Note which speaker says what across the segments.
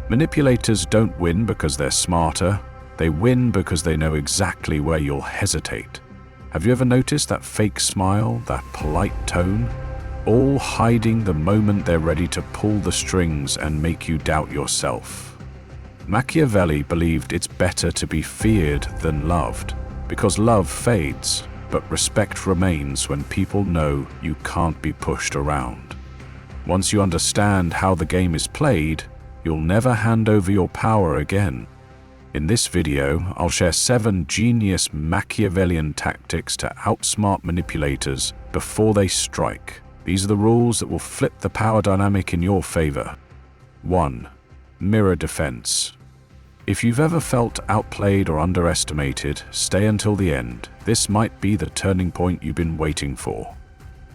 Speaker 1: Manipulators don't win because they're smarter. They win because they know exactly where you'll hesitate. Have you ever noticed that fake smile, that polite tone? All hiding the moment they're ready to pull the strings and make you doubt yourself. Machiavelli believed it's better to be feared than loved, because love fades, but respect remains when people know you can't be pushed around. Once you understand how the game is played, you'll never hand over your power again. In this video, I'll share 7 genius Machiavellian tactics to outsmart manipulators before they strike. These are the rules that will flip the power dynamic in your favor. 1. Mirror defense. If you've ever felt outplayed or underestimated, stay until the end. This might be the turning point you've been waiting for.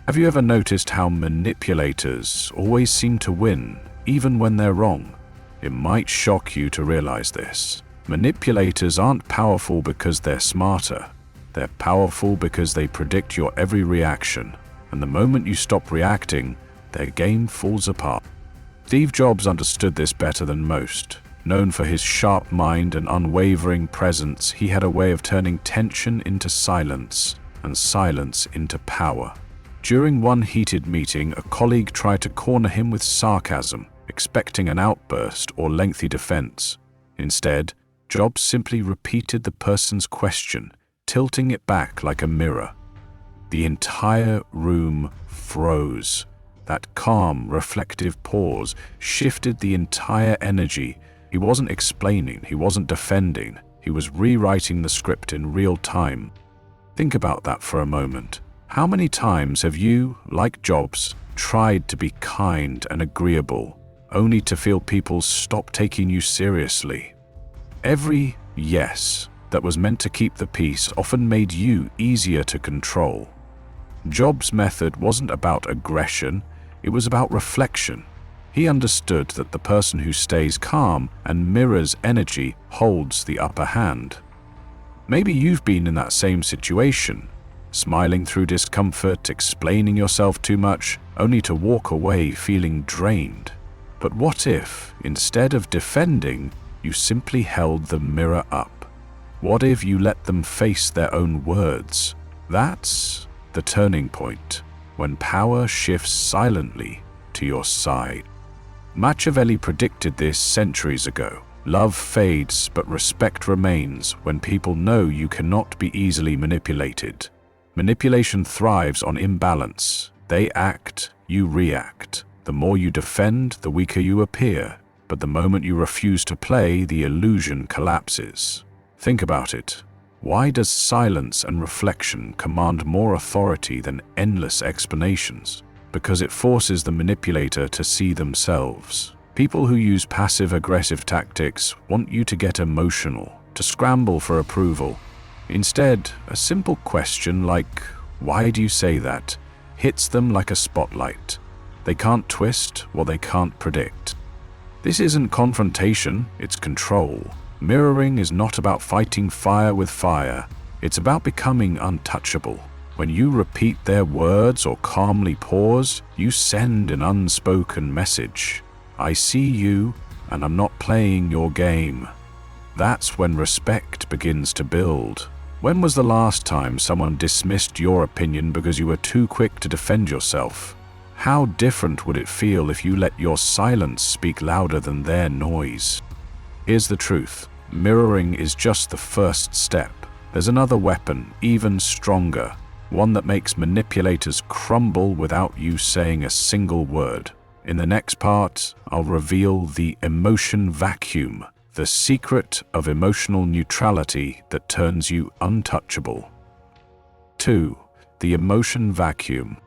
Speaker 1: Have you ever noticed how manipulators always seem to win, even when they're wrong? It might shock you to realize this. Manipulators aren't powerful because they're smarter. They're powerful because they predict your every reaction, and the moment you stop reacting, their game falls apart. Steve Jobs understood this better than most. Known for his sharp mind and unwavering presence, he had a way of turning tension into silence and silence into power. During one heated meeting, a colleague tried to corner him with sarcasm, expecting an outburst or lengthy defense. Instead, Jobs simply repeated the person's question, tilting it back like a mirror. The entire room froze. That calm, reflective pause shifted the entire energy. He wasn't explaining, he wasn't defending, he was rewriting the script in real time. Think about that for a moment. How many times have you, like Jobs, tried to be kind and agreeable, only to feel people stop taking you seriously? Every yes that was meant to keep the peace often made you easier to control. Jobs' method wasn't about aggression, it was about reflection. He understood that the person who stays calm and mirrors energy holds the upper hand. Maybe you've been in that same situation, smiling through discomfort, explaining yourself too much, only to walk away feeling drained. But what if, instead of defending, you simply held the mirror up? What if you let them face their own words? That's the turning point, when power shifts silently to your side. Machiavelli predicted this centuries ago. Love fades, but respect remains when people know you cannot be easily manipulated. Manipulation thrives on imbalance. They act, you react. The more you defend, the weaker you appear. But the moment you refuse to play, the illusion collapses. Think about it. Why does silence and reflection command more authority than endless explanations? Because it forces the manipulator to see themselves. People who use passive-aggressive tactics want you to get emotional, to scramble for approval. Instead, a simple question like, "Why do you say that?" hits them like a spotlight. They can't twist what they can't predict. This isn't confrontation, it's control. Mirroring is not about fighting fire with fire, it's about becoming untouchable. When you repeat their words or calmly pause, you send an unspoken message. I see you, and I'm not playing your game. That's when respect begins to build. When was the last time someone dismissed your opinion because you were too quick to defend yourself? How different would it feel if you let your silence speak louder than their noise? Here's the truth. Mirroring is just the first step. There's another weapon, even stronger, one that makes manipulators crumble without you saying a single word. In the next part, I'll reveal the emotion vacuum, the secret of emotional neutrality that turns you untouchable. 2. The emotion vacuum.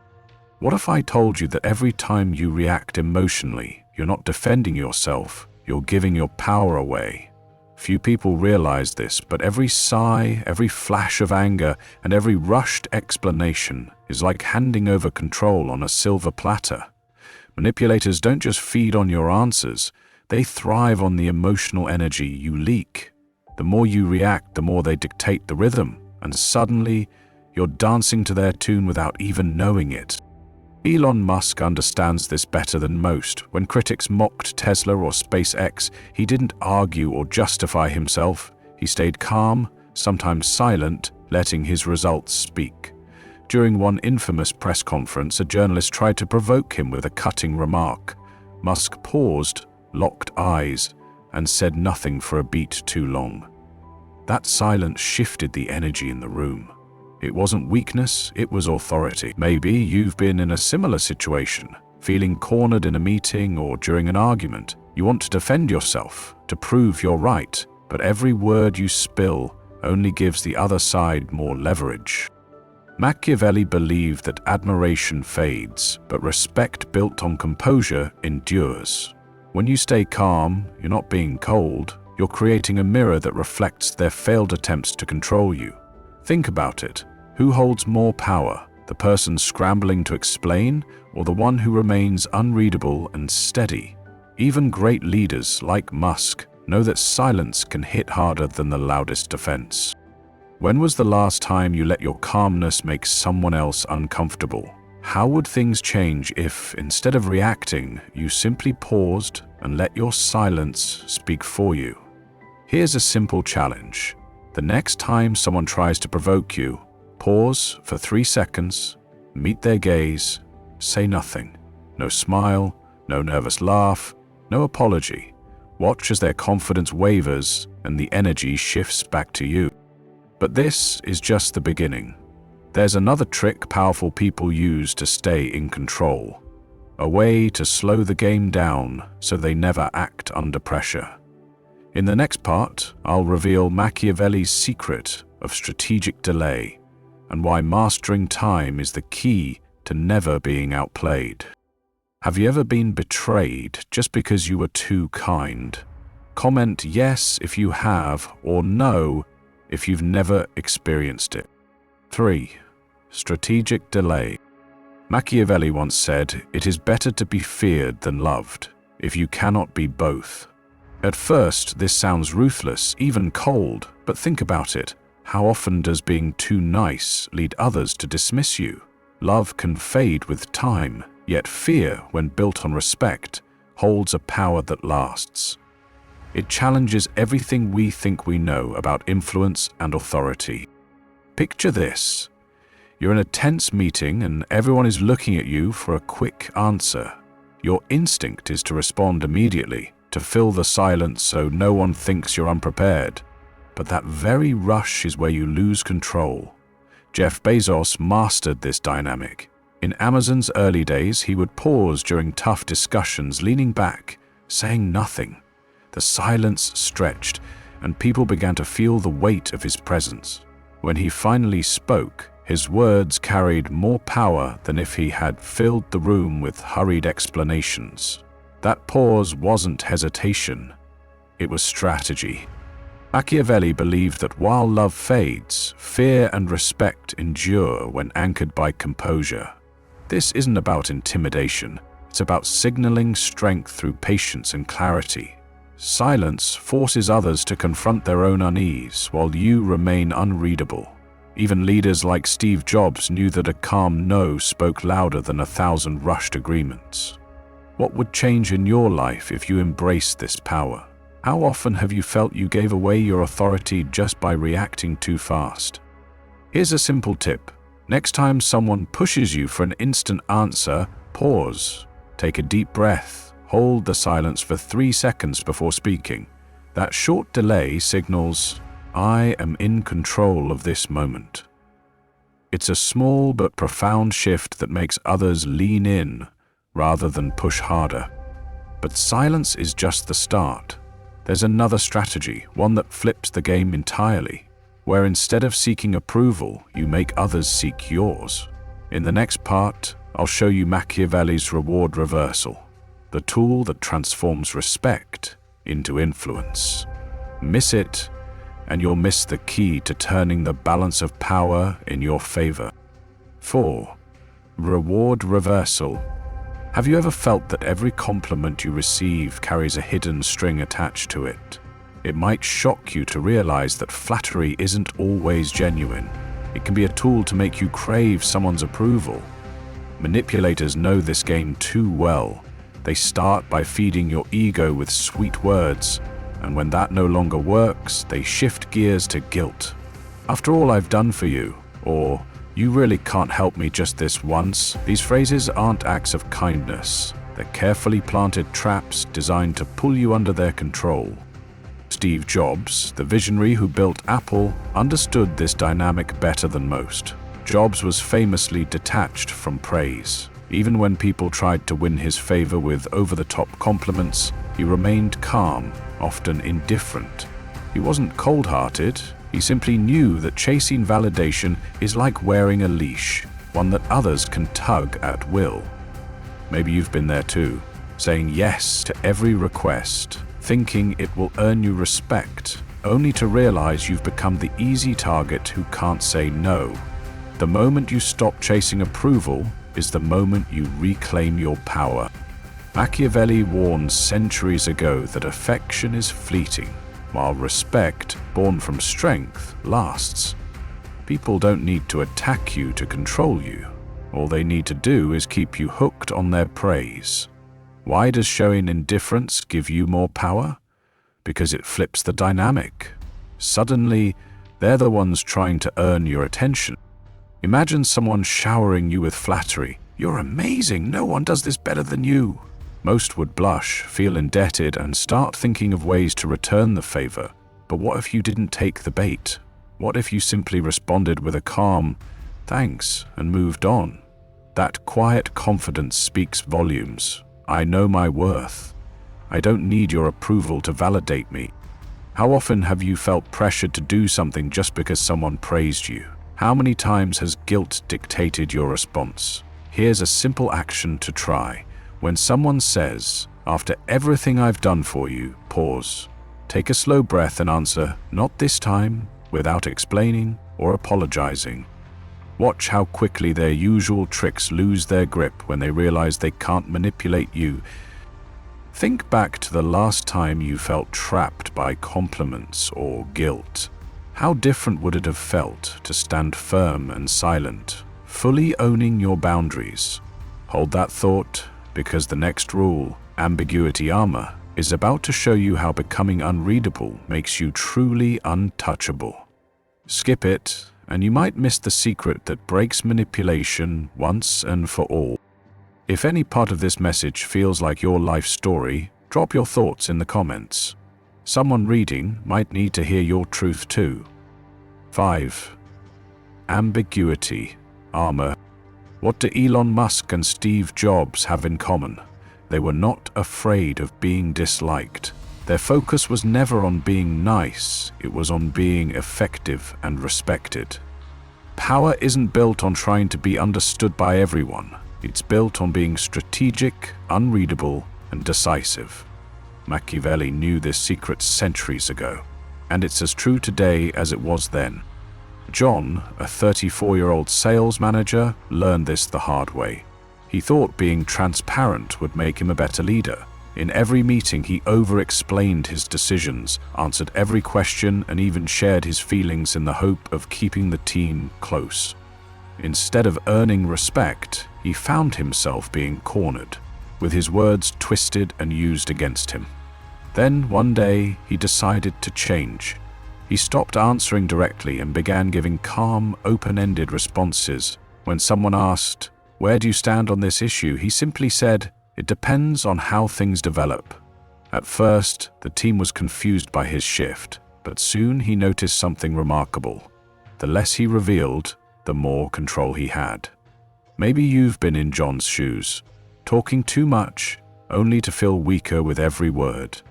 Speaker 1: What if I told you that every time you react emotionally, you're not defending yourself, you're giving your power away? Few people realize this, but every sigh, every flash of anger, and every rushed explanation is like handing over control on a silver platter. Manipulators don't just feed on your answers, they thrive on the emotional energy you leak. The more you react, the more they dictate the rhythm, and suddenly, you're dancing to their tune without even knowing it. Elon Musk understands this better than most. When critics mocked Tesla or SpaceX, he didn't argue or justify himself. He stayed calm, sometimes silent, letting his results speak. During one infamous press conference, a journalist tried to provoke him with a cutting remark. Musk paused, locked eyes, and said nothing for a beat too long. That silence shifted the energy in the room. It wasn't weakness, it was authority. Maybe you've been in a similar situation, feeling cornered in a meeting or during an argument. You want to defend yourself, to prove you're right, but every word you spill only gives the other side more leverage. Machiavelli believed that admiration fades, but respect built on composure endures. When you stay calm, you're not being cold, you're creating a mirror that reflects their failed attempts to control you. Think about it. Who holds more power, the person scrambling to explain or the one who remains unreadable and steady? Even great leaders like Musk know that silence can hit harder than the loudest defense. When was the last time you let your calmness make someone else uncomfortable? How would things change if, instead of reacting, you simply paused and let your silence speak for you? Here's a simple challenge. The next time someone tries to provoke you, pause for 3 seconds, meet their gaze, say nothing. No smile, no nervous laugh, no apology. Watch as their confidence wavers and the energy shifts back to you. But this is just the beginning. There's another trick powerful people use to stay in control. A way to slow the game down so they never act under pressure. In the next part, I'll reveal Machiavelli's secret of strategic delay and why mastering time is the key to never being outplayed. Have you ever been betrayed just because you were too kind? Comment yes if you have, or no if you've never experienced it. 3. Strategic delay. Machiavelli once said, "It is better to be feared than loved, if you cannot be both." At first, this sounds ruthless, even cold, but think about it. How often does being too nice lead others to dismiss you? Love can fade with time, yet fear, when built on respect, holds a power that lasts. It challenges everything we think we know about influence and authority. Picture this. You're in a tense meeting and everyone is looking at you for a quick answer. Your instinct is to respond immediately, to fill the silence so no one thinks you're unprepared. But that very rush is where you lose control. Jeff Bezos mastered this dynamic. In Amazon's early days, he would pause during tough discussions, leaning back, saying nothing. The silence stretched, and people began to feel the weight of his presence. When he finally spoke, his words carried more power than if he had filled the room with hurried explanations. That pause wasn't hesitation, it was strategy. Machiavelli believed that while love fades, fear and respect endure when anchored by composure. This isn't about intimidation, it's about signaling strength through patience and clarity. Silence forces others to confront their own unease, while you remain unreadable. Even leaders like Steve Jobs knew that a calm no spoke louder than 1,000 rushed agreements. What would change in your life if you embraced this power? How often have you felt you gave away your authority just by reacting too fast? Here's a simple tip. Next time someone pushes you for an instant answer, pause. Take a deep breath. Hold the silence for 3 seconds before speaking. That short delay signals, "I am in control of this moment." It's a small but profound shift that makes others lean in rather than push harder. But silence is just the start. There's another strategy, one that flips the game entirely, where instead of seeking approval, you make others seek yours. In the next part, I'll show you Machiavelli's reward reversal, the tool that transforms respect into influence. Miss it, and you'll miss the key to turning the balance of power in your favor. 4. Reward reversal. Have you ever felt that every compliment you receive carries a hidden string attached to it? It might shock you to realize that flattery isn't always genuine. It can be a tool to make you crave someone's approval. Manipulators know this game too well. They start by feeding your ego with sweet words, and when that no longer works, they shift gears to guilt. "After all I've done for you," or "You really can't help me just this once." These phrases aren't acts of kindness. They're carefully planted traps designed to pull you under their control. Steve Jobs, the visionary who built Apple, understood this dynamic better than most. Jobs was famously detached from praise. Even when people tried to win his favor with over-the-top compliments, he remained calm, often indifferent. He wasn't cold-hearted. He simply knew that chasing validation is like wearing a leash, one that others can tug at will. Maybe you've been there too, saying yes to every request, thinking it will earn you respect, only to realize you've become the easy target who can't say no. The moment you stop chasing approval is the moment you reclaim your power. Machiavelli warned centuries ago that affection is fleeting, while respect, born from strength, lasts. People don't need to attack you to control you. All they need to do is keep you hooked on their praise. Why does showing indifference give you more power? Because it flips the dynamic. Suddenly, they're the ones trying to earn your attention. Imagine someone showering you with flattery. "You're amazing, no one does this better than you." Most would blush, feel indebted, and start thinking of ways to return the favor. But what if you didn't take the bait? What if you simply responded with a calm, "Thanks," and moved on? That quiet confidence speaks volumes. I know my worth. I don't need your approval to validate me. How often have you felt pressured to do something just because someone praised you? How many times has guilt dictated your response? Here's a simple action to try. When someone says, "After everything I've done for you," pause. Take a slow breath and answer, "Not this time," without explaining or apologizing. Watch how quickly their usual tricks lose their grip when they realize they can't manipulate you. Think back to the last time you felt trapped by compliments or guilt. How different would it have felt to stand firm and silent, fully owning your boundaries? Hold that thought, because the next rule, Ambiguity Armor, is about to show you how becoming unreadable makes you truly untouchable. Skip it, and you might miss the secret that breaks manipulation once and for all. If any part of this message feels like your life story, drop your thoughts in the comments. Someone reading might need to hear your truth too. 5. Ambiguity Armor. What do Elon Musk and Steve Jobs have in common? They were not afraid of being disliked. Their focus was never on being nice, it was on being effective and respected. Power isn't built on trying to be understood by everyone. It's built on being strategic, unreadable, and decisive. Machiavelli knew this secret centuries ago, and it's as true today as it was then. John, a 34-year-old sales manager, learned this the hard way. He thought being transparent would make him a better leader. In every meeting, he over-explained his decisions, answered every question, and even shared his feelings in the hope of keeping the team close. Instead of earning respect, he found himself being cornered, with his words twisted and used against him. Then, one day, he decided to change. He stopped answering directly and began giving calm, open-ended responses. When someone asked, "Where do you stand on this issue?" he simply said, "It depends on how things develop." At first, the team was confused by his shift, but soon he noticed something remarkable. The less he revealed, the more control he had. Maybe you've been in John's shoes, talking too much, only to feel weaker with every word.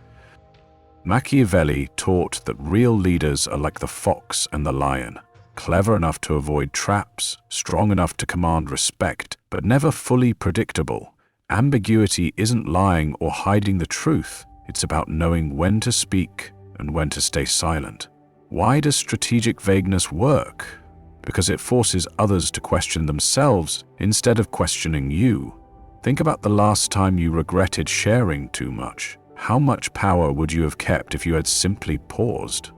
Speaker 1: Machiavelli taught that real leaders are like the fox and the lion, clever enough to avoid traps, strong enough to command respect, but never fully predictable. Ambiguity isn't lying or hiding the truth. It's about knowing when to speak and when to stay silent. Why does strategic vagueness work? Because it forces others to question themselves instead of questioning you. Think about the last time you regretted sharing too much. How much power would you have kept if you had simply paused?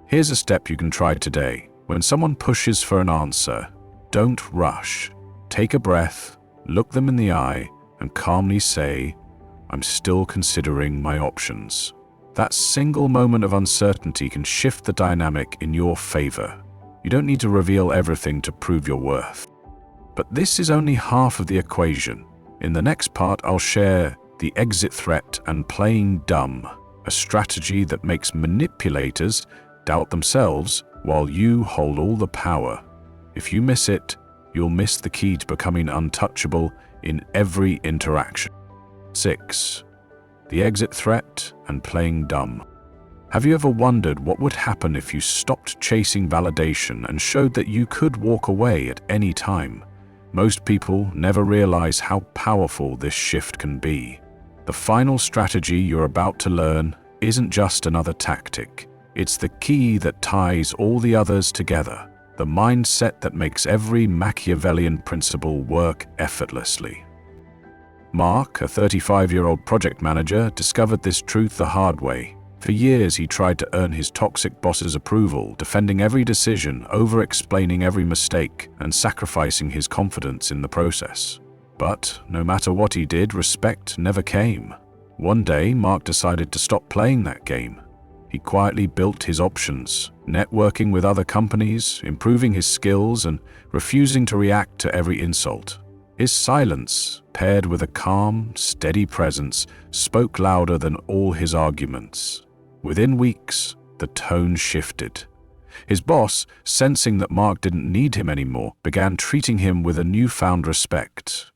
Speaker 1: Here's a step you can try today. When someone pushes for an answer, don't rush. Take a breath, look them in the eye, and calmly say, "I'm still considering my options." That single moment of uncertainty can shift the dynamic in your favor. You don't need to reveal everything to prove your worth. But this is only half of the equation. In the next part, I'll share the exit threat and playing dumb, a strategy that makes manipulators doubt themselves while you hold all the power. If you miss it, you'll miss the key to becoming untouchable in every interaction. 6. The exit threat and playing dumb. Have you ever wondered what would happen if you stopped chasing validation and showed that you could walk away at any time? Most people never realize how powerful this shift can be. The final strategy you're about to learn isn't just another tactic. It's the key that ties all the others together, the mindset that makes every Machiavellian principle work effortlessly. Mark, a 35-year-old project manager, discovered this truth the hard way. For years, he tried to earn his toxic boss's approval, defending every decision, over-explaining every mistake, and sacrificing his confidence in the process. But no matter what he did, respect never came. One day, Mark decided to stop playing that game. He quietly built his options, networking with other companies, improving his skills, and refusing to react to every insult. His silence, paired with a calm, steady presence, spoke louder than all his arguments. Within weeks, the tone shifted. His boss, sensing that Mark didn't need him anymore, began treating him with a newfound respect.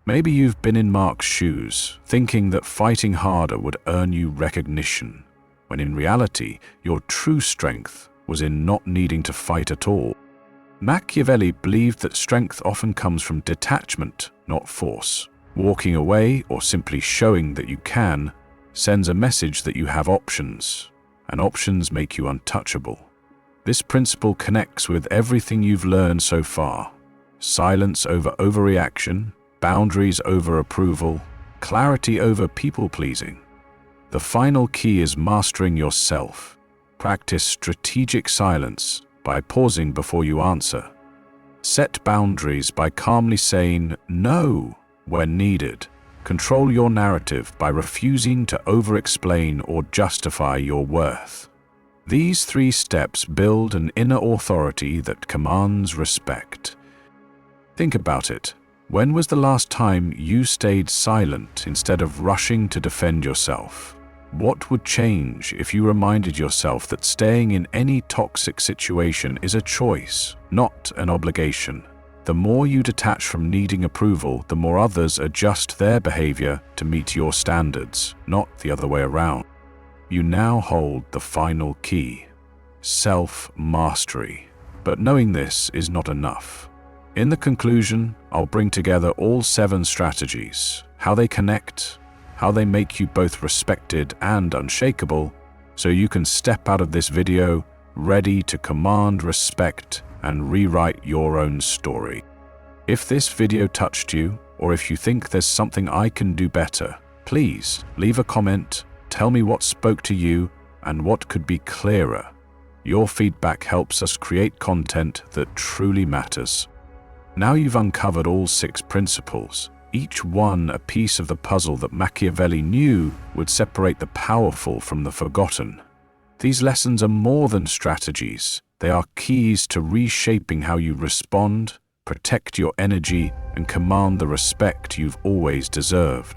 Speaker 1: Maybe you've been in Mark's shoes, thinking that fighting harder would earn you recognition, when in reality, your true strength was in not needing to fight at all. Machiavelli believed that strength often comes from detachment, not force. Walking away or simply showing that you can sends a message that you have options, and options make you untouchable. This principle connects with everything you've learned so far. Silence over overreaction, boundaries over approval, clarity over people-pleasing. The final key is mastering yourself. Practice strategic silence by pausing before you answer. Set boundaries by calmly saying no when needed. Control your narrative by refusing to over-explain or justify your worth. These 3 steps build an inner authority that commands respect. Think about it. When was the last time you stayed silent instead of rushing to defend yourself? What would change if you reminded yourself that staying in any toxic situation is a choice, not an obligation? The more you detach from needing approval, the more others adjust their behavior to meet your standards, not the other way around. You now hold the final key: self-mastery. But knowing this is not enough. In the conclusion, I'll bring together all 7 strategies, how they connect, how they make you both respected and unshakable, so you can step out of this video ready to command respect and rewrite your own story. If this video touched you, or if you think there's something I can do better, please leave a comment, tell me what spoke to you and what could be clearer. Your feedback helps us create content that truly matters. Now you've uncovered all 6 principles, each one a piece of the puzzle that Machiavelli knew would separate the powerful from the forgotten. These lessons are more than strategies. They are keys to reshaping how you respond, protect your energy, and command the respect you've always deserved.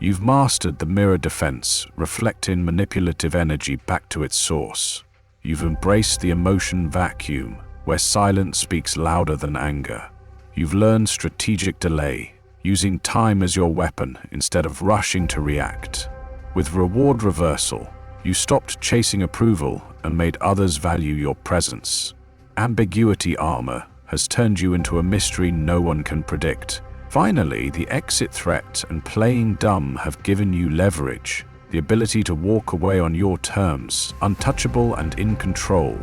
Speaker 1: You've mastered the mirror defense, reflecting manipulative energy back to its source. You've embraced the emotion vacuum, where silence speaks louder than anger. You've learned strategic delay, using time as your weapon instead of rushing to react. With reward reversal, you stopped chasing approval and made others value your presence. Ambiguity Armor has turned you into a mystery no one can predict. Finally, the exit threat and playing dumb have given you leverage, the ability to walk away on your terms, untouchable and in control.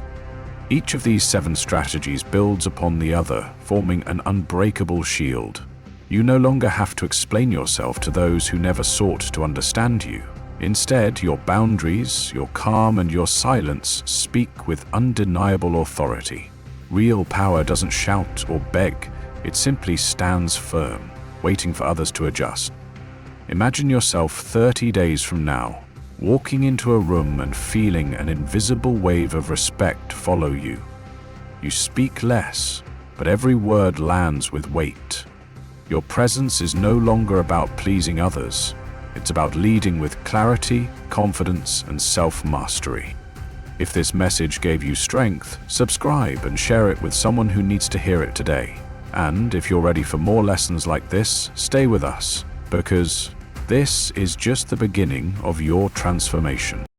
Speaker 1: Each of these 7 strategies builds upon the other, forming an unbreakable shield. You no longer have to explain yourself to those who never sought to understand you. Instead, your boundaries, your calm, and your silence speak with undeniable authority. Real power doesn't shout or beg, It simply stands firm, waiting for others to adjust. Imagine yourself 30 days from now, walking into a room and feeling an invisible wave of respect follow you. You speak less, but every word lands with weight. Your presence is no longer about pleasing others. It's about leading with clarity, confidence, and self-mastery. If this message gave you strength, subscribe and share it with someone who needs to hear it today. And if you're ready for more lessons like this, stay with us, because this is just the beginning of your transformation.